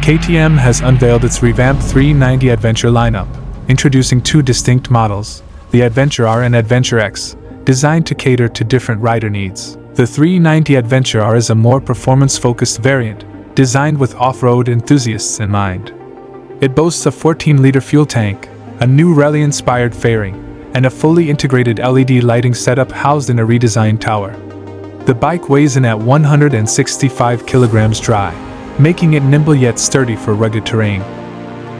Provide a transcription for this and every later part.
KTM has unveiled its revamped 390 Adventure lineup, introducing two distinct models, the Adventure R and Adventure X, designed to cater to different rider needs. The 390 Adventure R is a more performance-focused variant, designed with off-road enthusiasts in mind. It boasts a 14-liter fuel tank, a new rally-inspired fairing, and a fully integrated LED lighting setup housed in a redesigned tower. The bike weighs in at 165 kilograms dry, making it nimble yet sturdy for rugged terrain.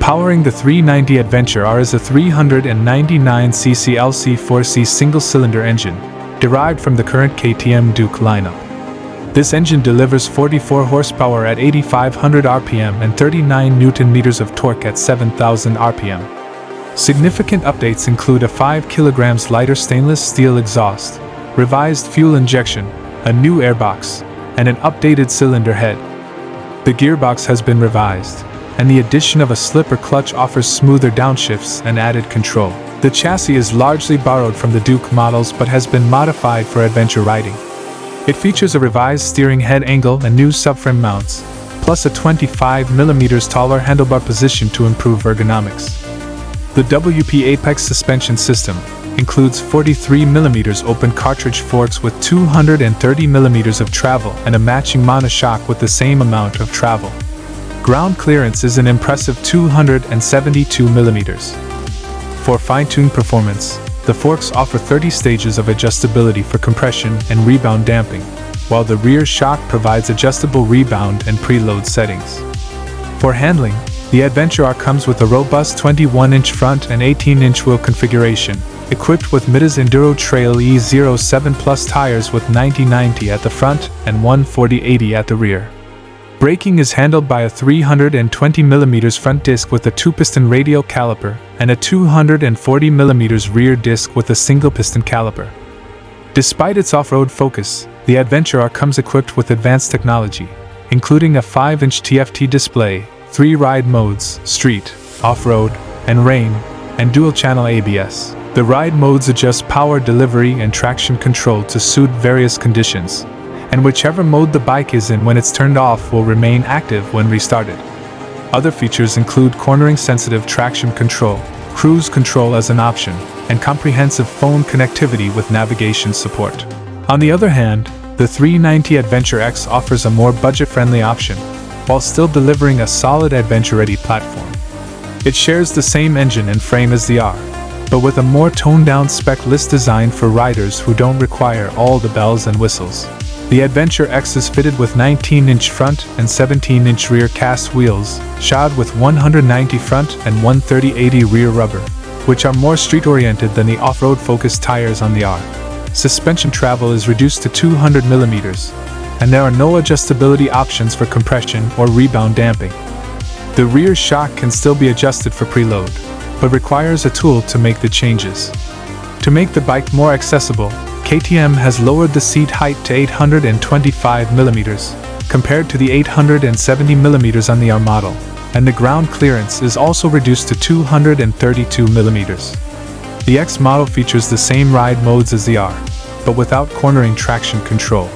Powering the 390 Adventure R is a 399cc LC4C single-cylinder engine, derived from the current KTM Duke lineup. This engine delivers 44 horsepower at 8,500 RPM and 39 Nm of torque at 7,000 RPM. Significant updates include a 5 kg lighter stainless steel exhaust, revised fuel injection, a new airbox, and an updated cylinder head. The gearbox has been revised, and the addition of a slipper clutch offers smoother downshifts and added control. The chassis is largely borrowed from the Duke models but has been modified for adventure riding. It features a revised steering head angle and new subframe mounts, plus a 25mm taller handlebar position to improve ergonomics. The WP Apex suspension system includes 43mm open cartridge forks with 230mm of travel and a matching monoshock with the same amount of travel. Ground clearance is an impressive 272mm. For fine-tuned performance, the forks offer 30 stages of adjustability for compression and rebound damping, while the rear shock provides adjustable rebound and preload settings. For handling, the Adventure R comes with a robust 21-inch front and 18-inch wheel configuration, equipped with Mitas Enduro Trail E07 Plus tires with 90/90 at the front and 140/80 at the rear. Braking is handled by a 320mm front disc with a 2-piston radial caliper and a 240mm rear disc with a single-piston caliper. Despite its off-road focus, the Adventure R comes equipped with advanced technology, including a 5-inch TFT display, 3 ride modes, street, off-road, and rain, and dual-channel ABS. The ride modes adjust power delivery and traction control to suit various conditions, and whichever mode the bike is in when it's turned off will remain active when restarted. Other features include cornering-sensitive traction control, cruise control as an option, and comprehensive phone connectivity with navigation support. On the other hand, the 390 Adventure X offers a more budget-friendly option, while still delivering a solid adventure-ready platform. It shares the same engine and frame as the R, but with a more toned-down spec list designed for riders who don't require all the bells and whistles. The Adventure X is fitted with 19-inch front and 17-inch rear cast wheels, shod with 190 front and 130/80 rear rubber, which are more street-oriented than the off-road focused tires on the R. Suspension travel is reduced to 200mm, and there are no adjustability options for compression or rebound damping. The rear shock can still be adjusted for preload, but requires a tool to make the changes. To make the bike more accessible, KTM has lowered the seat height to 825mm, compared to the 870mm on the R model, and the ground clearance is also reduced to 232mm. The X model features the same ride modes as the R, but without cornering traction control.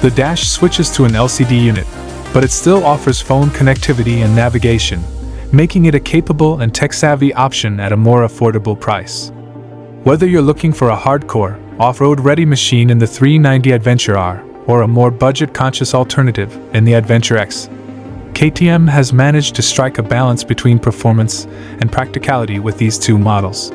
The dash switches to an LCD unit, but it still offers phone connectivity and navigation, making it a capable and tech-savvy option at a more affordable price. Whether you're looking for a hardcore, off-road ready machine in the 390 Adventure R, or a more budget-conscious alternative in the Adventure X, KTM has managed to strike a balance between performance and practicality with these two models.